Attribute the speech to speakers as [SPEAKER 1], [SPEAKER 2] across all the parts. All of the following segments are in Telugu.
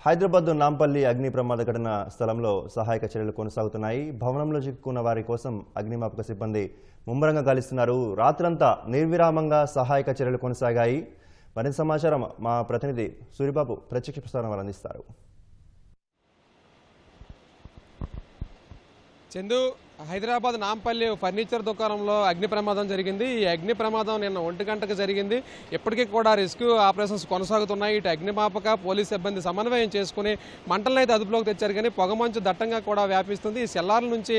[SPEAKER 1] హైదరాబాద్ నాంపల్లి అగ్ని ప్రమాద ఘటన స్థలంలో సహాయక చర్యలు కొనసాగుతున్నాయి. భవనంలో చిక్కుకున్న వారి కోసం అగ్నిమాపక సిబ్బంది ముమ్మరంగా గాలిస్తున్నారు. రాత్రంతా నిర్విరామంగా సహాయక చర్యలు కొనసాగాయి. మరింత సమాచారం మా ప్రతినిధి సూరిబాబు ప్రత్యక్ష ప్రసారం అందిస్తారు.
[SPEAKER 2] చందు, హైదరాబాద్ నాంపల్లి ఫర్నిచర్ దుకాణంలో అగ్ని ప్రమాదం జరిగింది. ఈ అగ్ని ప్రమాదం నిన్న 1 గంటకు జరిగింది. ఇప్పటికీ కూడా రెస్క్యూ ఆపరేషన్స్ కొనసాగుతున్నాయి. ఇటు అగ్నిమాపక పోలీస్ సిబ్బంది సమన్వయం చేసుకుని మంటలను అయితే అదుపులోకి తెచ్చారు. కానీ పొగమంచు దట్టంగా కూడా వ్యాపిస్తుంది. ఈ సెల్లార్ల నుంచి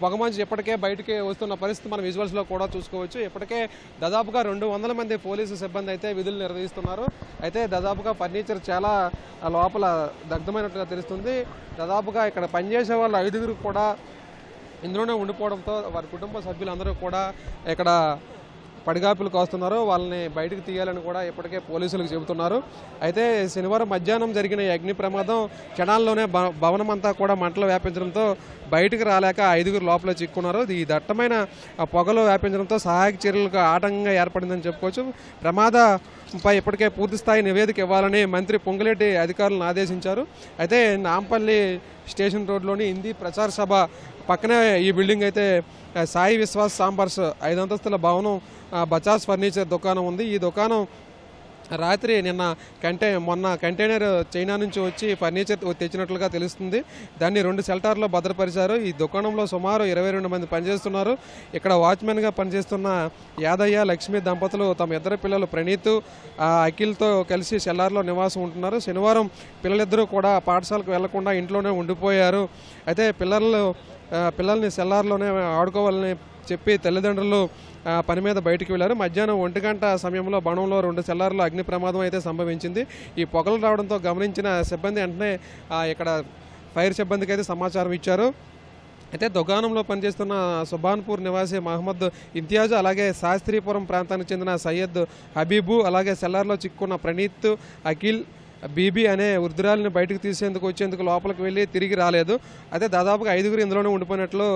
[SPEAKER 2] పొగమంచు ఇప్పటికే బయటికి వస్తున్న పరిస్థితి మనం విజువల్స్లో కూడా చూసుకోవచ్చు. ఇప్పటికే దాదాపుగా 200 మంది పోలీసు సిబ్బంది అయితే విధులు నిర్వహిస్తున్నారు. అయితే దాదాపుగా ఫర్నిచర్ చాలా లోపల దగ్ధమైనట్టుగా తెలుస్తుంది. దాదాపుగా ఇక్కడ పనిచేసే వాళ్ళు 5గురు కూడా ఇందులోనే ఉండిపోవడంతో వారి కుటుంబ సభ్యులందరూ కూడా ఇక్కడ పడిగాపులు కాస్తున్నారు. వాళ్ళని బయటకు తీయాలని కూడా ఇప్పటికే పోలీసులకు చెబుతున్నారు. అయితే శనివారం మధ్యాహ్నం జరిగిన ఈ అగ్ని ప్రమాదం క్షణాల్లోనే భవనం అంతా కూడా మంటలు వ్యాపించడంతో బయటకు రాలేక 5గురు లోపల చిక్కున్నారు. ఈ దట్టమైన పొగలు వ్యాపించడంతో సహాయక చర్యలకు ఆటంకంగా ఏర్పడిందని చెప్పుకోవచ్చు. ప్రమాదంపై ఇప్పటికే పూర్తిస్థాయి నివేదిక ఇవ్వాలని మంత్రి పొంగులేటి అధికారులను ఆదేశించారు. అయితే నాంపల్లి స్టేషన్ రోడ్లోని హిందీ ప్రచార సభ పక్కనే ఈ బిల్డింగ్ అయితే సాయి విశ్వాస్ సాంబార్స్ 5 అంతస్తుల భవనం బజాజ్ ఫర్నిచర్ దుకాణం ఉంది. ఈ దుకాణం రాత్రి మొన్న కంటైనర్ చైనా నుంచి వచ్చి ఫర్నిచర్ తెచ్చినట్లుగా తెలుస్తుంది. దాన్ని 2 షెల్టర్లో భద్రపరిచారు. ఈ దుకాణంలో సుమారు 22 మంది పనిచేస్తున్నారు. ఇక్కడ వాచ్మెన్గా పనిచేస్తున్న యాదయ్య లక్ష్మి దంపతులు తమ 2 పిల్లలు ప్రణీత్ అఖిల్తో కలిసి షెల్లార్లో నివాసం ఉంటున్నారు. శనివారం పిల్లలిద్దరూ కూడా పాఠశాలకు వెళ్లకుండా ఇంట్లోనే ఉండిపోయారు. అయితే పిల్లల్ని సెల్లార్లోనే ఆడుకోవాలని చెప్పి తల్లిదండ్రులు పని మీద బయటికి వెళ్లారు. మధ్యాహ్నం 1 గంట సమయంలో భవనంలో 2 సెల్లార్లో అగ్ని ప్రమాదం అయితే సంభవించింది. ఈ పొగలు రావడంతో గమనించిన సిబ్బంది వెంటనే ఇక్కడ ఫైర్ సిబ్బందికి అయితే సమాచారం ఇచ్చారు. అయితే దుకాణంలో పనిచేస్తున్న సుభాన్పూర్ నివాసి మహమ్మద్ ఇంతియాజ్, అలాగే శాస్త్రీపురం ప్రాంతానికి చెందిన సయ్యద్ హబీబు, అలాగే సెల్లార్లో చిక్కున్న ప్రణీత్ అఖిల్ బీబీ అనే వృద్ధురాలిని బయటకు వచ్చేందుకు లోపలికి వెళ్ళి తిరిగి రాలేదు. అయితే దాదాపుగా 5గురు ఇందులోనే ఉండిపోయినట్లు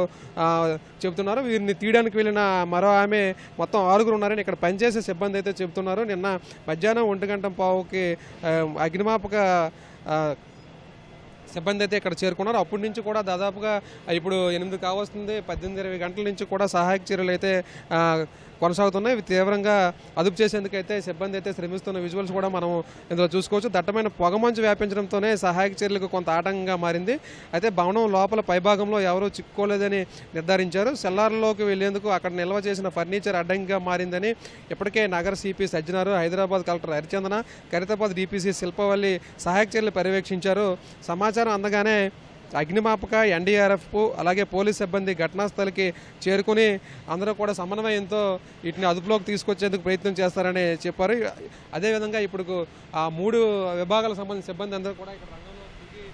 [SPEAKER 2] చెబుతున్నారు. వీరిని తీయడానికి వెళ్ళిన మరో ఆమె మొత్తం 6గురు ఉన్నారని ఇక్కడ పనిచేసే సిబ్బంది అయితే చెబుతున్నారు. నిన్న మధ్యాహ్నం 1:15కి అగ్నిమాపక సిబ్బంది అయితే ఇక్కడ చేరుకున్నారు. అప్పటి నుంచి కూడా దాదాపుగా ఇప్పుడు 8 కావస్తుంది. 18-20 గంటల నుంచి కూడా సహాయక చర్యలు అయితే కొనసాగుతున్నాయి. తీవ్రంగా అదుపు చేసేందుకైతే సిబ్బంది అయితే శ్రమిస్తున్న విజువల్స్ కూడా మనం ఇందులో చూసుకోవచ్చు. దట్టమైన పొగమంచు వ్యాపించడంతోనే సహాయక చర్యలకు కొంత ఆటంకంగా మారింది. అయితే భవనం లోపల పైభాగంలో ఎవరూ చిక్కుకోలేదని నిర్ధారించారు. సెల్లార్లోకి వెళ్లేందుకు అక్కడ నిల్వ చేసిన ఫర్నిచర్ అడ్డంకిగా మారిందని ఇప్పటికే నగర సిపి సజ్జనారు, హైదరాబాద్ కలెక్టర్ హరిచందన, ఖైరతాబాద్ డిపిసి శిల్పవల్లి సహాయక చర్యలు పర్యవేక్షించారు. సమాచారం అందగానే అగ్నిమాపక, ఎన్డీఆర్ఎఫ్ అలాగే పోలీస్ సిబ్బంది ఘటనాస్థలికి చేరుకుని అందరూ కూడా సమన్వయంతో వీటిని అదుపులోకి తీసుకొచ్చేందుకు ప్రయత్నం చేస్తారని చెప్పారు. అదేవిధంగా ఇప్పుడు 3 విభాగాలకు సంబంధించిన సిబ్బంది అందరూ కూడా ఇక్కడ రంగంలో దిగి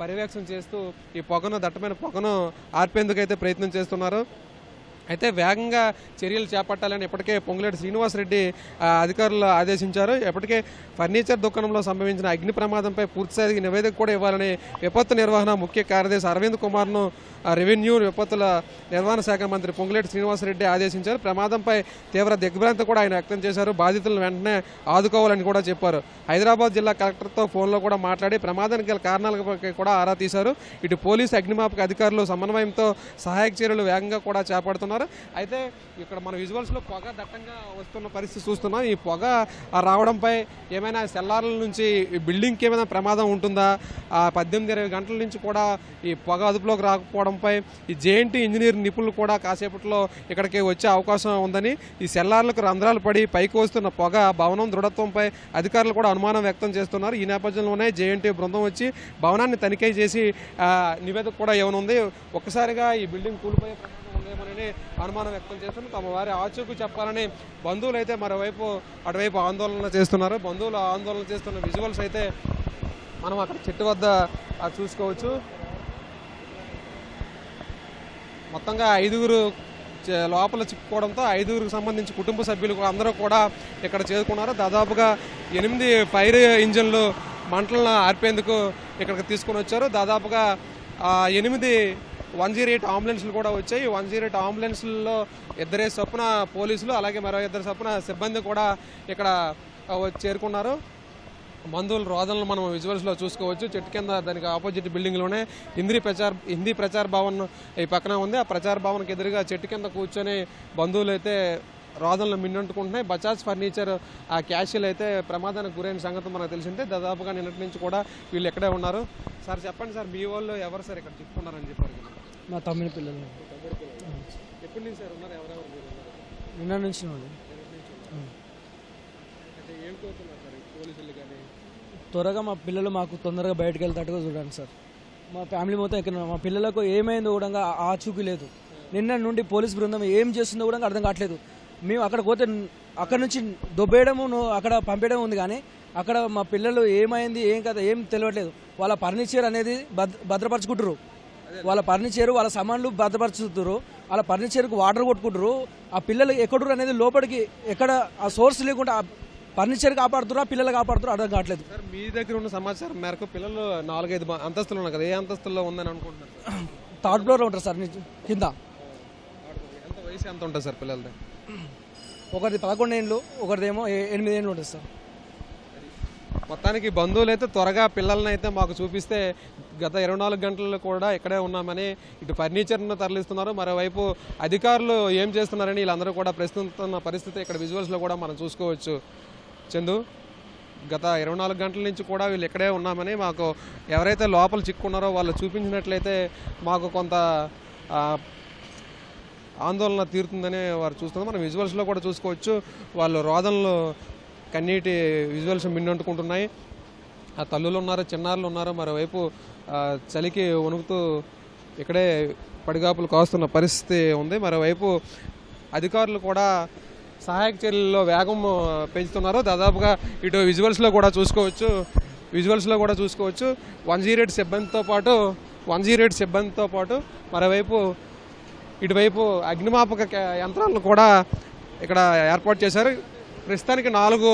[SPEAKER 2] పర్యవేక్షణ చేస్తూ ఈ దట్టమైన పొగను ఆర్పేందుకు అయితే ప్రయత్నం చేస్తున్నారు. అయితే వేగంగా చర్యలు చేపట్టాలని ఇప్పటికే పొంగులేటి శ్రీనివాసరెడ్డి అధికారులు ఆదేశించారు. ఇప్పటికే ఫర్నిచర్ దుకాణంలో సంభవించిన అగ్ని ప్రమాదంపై పూర్తిస్థాయి నివేదిక కూడా ఇవ్వాలని విపత్తు నిర్వహణ ముఖ్య కార్యదర్శి అరవింద్ కుమార్ను రెవెన్యూ విపత్తుల నిర్వహణ శాఖ మంత్రి పొంగులేటి శ్రీనివాసరెడ్డి ఆదేశించారు. ప్రమాదంపై తీవ్ర దిగ్భ్రాంతి కూడా ఆయన వ్యక్తం చేశారు. బాధితులను వెంటనే ఆదుకోవాలని కూడా చెప్పారు. హైదరాబాద్ జిల్లా కలెక్టర్తో ఫోన్లో కూడా మాట్లాడి ప్రమాదానికి గల కారణాలపై కూడా ఆరా తీశారు. ఇటు పోలీసు, అగ్నిమాపక అధికారులు సమన్వయంతో సహాయక చర్యలు వేగంగా కూడా చేపడుతున్నారు. అయితే ఇక్కడ మన విజువల్స్లో పొగ దట్టంగా వస్తున్న పరిస్థితి చూస్తున్నాం. ఈ పొగ రావడంపై ఏమైనా సెల్లార్ల నుంచి బిల్డింగ్కి ఏమైనా ప్రమాదం ఉంటుందా, 18-20 గంటల నుంచి కూడా ఈ పొగ అదుపులోకి రాకపోవడంపై ఈ జేఎన్టీ ఇంజనీర్ నిపుణులు కూడా కాసేపట్లో ఇక్కడికి వచ్చే అవకాశం ఉందని, ఈ సెల్లార్లకు రంధ్రాలు పడి పైకి వస్తున్న పొగ భవనం దృఢత్వంపై అధికారులు కూడా అనుమానం వ్యక్తం చేస్తున్నారు. ఈ నేపథ్యంలోనే జేఎన్టీ బృందం వచ్చి భవనాన్ని తనిఖీ చేసి నివేదిక కూడా ఇవ్వనుంది. ఒక్కసారిగా ఈ బిల్డింగ్ కూలిపోయే ఉందేమోనని అనుమానం వ్యక్తం చేస్తున్నారు. తమ వారి ఆచూకు చెప్పాలని బంధువులు అయితే అటువైపు ఆందోళన చేస్తున్నారు. బంధువులు ఆందోళన చేస్తున్న విజువల్స్ అయితే మనం అక్కడ చెట్టు వద్ద చూసుకోవచ్చు. మొత్తంగా 5గురు లోపల చిక్కుకోవడంతో 5గురికి సంబంధించి కుటుంబ సభ్యులు అందరూ కూడా ఇక్కడ చేరుకున్నారు. దాదాపుగా 8 ఫైర్ ఇంజన్లు మంటలను ఆర్పేందుకు ఇక్కడికి తీసుకుని వచ్చారు. దాదాపుగా 8 108 అంబులెన్స్లు కూడా వచ్చాయి. 108 అంబులెన్స్లలో 2 చొప్పున పోలీసులు, అలాగే మరో 2 చొప్పున సిబ్బంది కూడా ఇక్కడ చేరుకున్నారు. బంధువుల రోదనలు మనం విజువల్స్లో చూసుకోవచ్చు. చెట్టు కింద దానికి ఆపోజిట్ బిల్డింగ్లోనే హిందీ ప్రచార భవన్ ఈ పక్కన ఉంది. ఆ ప్రచార భవన్కి ఎదురుగా చెట్టు కింద కూర్చొని బంధువులు అయితే రోదనలు మిన్నంటుకుంటున్నాయి. బజాజ్ ఫర్నిచర్ ఆ క్యాషియల్ అయితే ప్రమాదానికి గురైన సంగతి మనకు తెలిసిందే. దాదాపుగా నిన్నటి నుంచి కూడా వీళ్ళు ఎక్కడే ఉన్నారు. సార్ చెప్పండి సార్, మీ వాళ్ళు ఎవరు సార్ ఇక్కడ చిక్కుకున్నారని చెప్పారు కదా?
[SPEAKER 3] మా తమ్ముని పిల్లలు
[SPEAKER 2] ఎప్పటి నుంచి సార్ ఉన్నారు? ఎవరెవరు మీరు ఉన్నారు?
[SPEAKER 3] నిన్న నుంచి వాళ్ళు
[SPEAKER 2] అంటే ఏం కోరుతున్నారు సార్ పోలీసులు కానీ?
[SPEAKER 3] త్వరగా మా పిల్లలు మాకు తొందరగా బయటకు వెళ్తాట్టుగా చూడండి సార్. మా ఫ్యామిలీ మొత్తం ఎక్కడ మా పిల్లలకు ఏమైందో కూడా ఆచూకీ లేదు. నిన్న నుండి పోలీస్ బృందం ఏం చేస్తుందో కూడా అర్థం కావట్లేదు. మేము అక్కడ పోతే అక్కడ నుంచి దొబ్బేయడము అక్కడ పంపేయడం ఉంది, కానీ అక్కడ మా పిల్లలు ఏమైంది ఏం కదా ఏం తెలియట్లేదు. వాళ్ళ ఫర్నిచర్ అనేది భద్రపరచుకుంటారు, వాళ్ళ ఫర్నిచర్ వాళ్ళ సామాన్లు భద్రపరుచుతారు, వాళ్ళ ఫర్నిచర్కి వాటర్ కొట్టుకుంటారు. ఆ పిల్లలు ఎక్కడరు అనేది లోపలికి ఎక్కడ ఆ సోర్స్ లేకుండా ఫర్నిచర్ కాపాడుతురా పిల్లలు కాపాడుతున్నారు అర్థం కావట్లేదు.
[SPEAKER 2] సార్ మీ దగ్గర ఉన్న సమాచారం మేరకు పిల్లలు 4-5 అంతస్తులు ఉన్నాయి కదా, ఏ అంతస్తుల్లో ఉందని అనుకుంటున్నారు?
[SPEAKER 3] థర్డ్ ఫ్లోర్లో ఉంటారు సార్ కింద.
[SPEAKER 2] ఎంత వయసు ఎంత ఉంటుంది సార్ పిల్లలది?
[SPEAKER 3] ఒకరిది 11 ఏళ్ళు, ఒకరిదేమో 8 ఏళ్ళు ఉంటుంది సార్.
[SPEAKER 2] మొత్తానికి బంధువులు అయితే త్వరగా పిల్లల్ని అయితే మాకు చూపిస్తే గత 24 గంటలు కూడా ఇక్కడే ఉన్నామని ఇటు ఫర్నిచర్ను తరలిస్తున్నారు. మరోవైపు అధికారులు ఏం చేస్తున్నారని వీళ్ళందరూ కూడా ప్రశ్నిస్తున్న పరిస్థితి ఇక్కడ విజువల్స్లో కూడా మనం చూసుకోవచ్చు. చందు, గత 24 గంటల నుంచి కూడా వీళ్ళు ఇక్కడే ఉన్నామని మాకు ఎవరైతే లోపల చిక్కున్నారో వాళ్ళు చూపించినట్లయితే మాకు కొంత ఆందోళన తీరుతుందని వారు చూస్తున్నారు. మనం విజువల్స్లో కూడా చూసుకోవచ్చు. వాళ్ళు రోదనలు కన్నీటి విజువల్స్ మిన్నంటుకుంటున్నాయి. ఆ తల్లులు ఉన్నారు, చిన్నారులు ఉన్నారు. మరోవైపు చలికి వణుకుతూ ఇక్కడే పడిగాపులు కాస్తున్న పరిస్థితి ఉంది. మరోవైపు అధికారులు కూడా సహాయక చర్యల్లో వేగం పెంచుతున్నారు. దాదాపుగా ఇటు విజువల్స్లో కూడా చూసుకోవచ్చు 108 సిబ్బందితో పాటు మరోవైపు ఇటువైపు అగ్నిమాపక యంత్రాలను కూడా ఇక్కడ ఏర్పాటు చేశారు. ప్రస్తుతానికి 4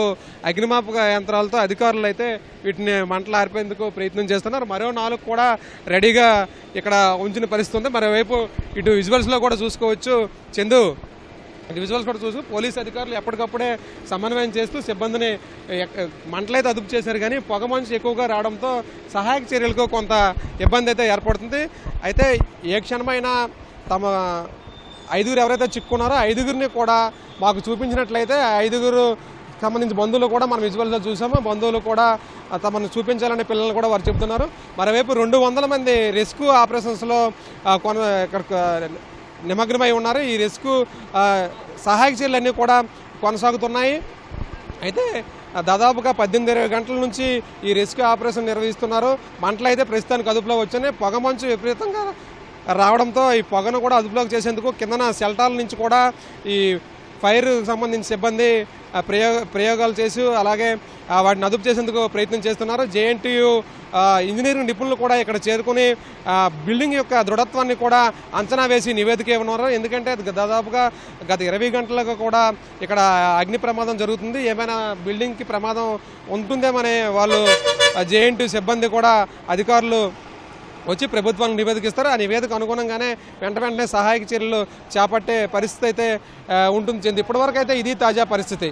[SPEAKER 2] అగ్నిమాపక యంత్రాలతో అధికారులు అయితే వీటిని మంటలు ఆర్పేందుకు ప్రయత్నం చేస్తున్నారు. మరో 4 కూడా రెడీగా ఇక్కడ ఉంచిన పరిస్థితి ఉంది. మరోవైపు ఇటు విజువల్స్లో కూడా చూసుకోవచ్చు చందు, విజువల్స్ కూడా చూసి పోలీసు అధికారులు ఎప్పటికప్పుడే సమన్వయం చేస్తూ సిబ్బందిని మంటలైతే అదుపు చేశారు, కానీ పొగ మంచు ఎక్కువగా రావడంతో సహాయక చర్యలకు కొంత ఇబ్బంది అయితే ఏర్పడుతుంది. అయితే ఏ క్షణమైనా తమ 5 ఎవరైతే చిక్కున్నారో 5 కూడా మాకు చూపించినట్లయితే 5 సంబంధించి బంధువులు కూడా మనం విజువల్స్లో చూసాము. బంధువులు కూడా తమను చూపించాలనే పిల్లలు కూడా వారు చెబుతున్నారు. మరోవైపు 200 మంది రెస్క్యూ ఆపరేషన్స్లో నిమగ్నమై ఉన్నారు. ఈ రెస్క్యూ సహాయక చర్యలన్నీ కూడా కొనసాగుతున్నాయి. అయితే దాదాపుగా 18-20 గంటల నుంచి ఈ రెస్క్యూ ఆపరేషన్ నిర్వహిస్తున్నారు. మంటలు అయితే ప్రస్తుతానికి అదుపులో వచ్చినాయి. పొగ మంచు విపరీతంగా రావడంతో ఈ పొగను కూడా అదుపులోకి చేసేందుకు కిందన షెల్టాల నుంచి కూడా ఈ ఫైర్ సంబంధించిన సిబ్బంది ప్రయోగాలు చేసి అలాగే వాటిని అదుపు చేసేందుకు ప్రయత్నం చేస్తున్నారు. జేఎన్టీయు ఇంజనీరింగ్ నిపుణులు కూడా ఇక్కడ చేరుకుని బిల్డింగ్ యొక్క దృఢత్వాన్ని కూడా అంచనా వేసి నివేదిక ఇవ్వనున్నారు. ఎందుకంటే దాదాపుగా గత 20 గంటలకు కూడా ఇక్కడ అగ్ని ప్రమాదం జరుగుతుంది. ఏమైనా బిల్డింగ్కి ప్రమాదం ఉంటుందేమనే వాళ్ళు జేఎన్టీయు సిబ్బంది కూడా అధికారులు వచ్చి ప్రభుత్వానికి నివేదికిస్తారు. ఆ నివేదిక అనుగుణంగానే వెంటనే సహాయక చర్యలు చేపట్టే పరిస్థితి అయితే ఉంటుంది. ఇప్పటివరకు అయితే ఇది తాజా పరిస్థితి.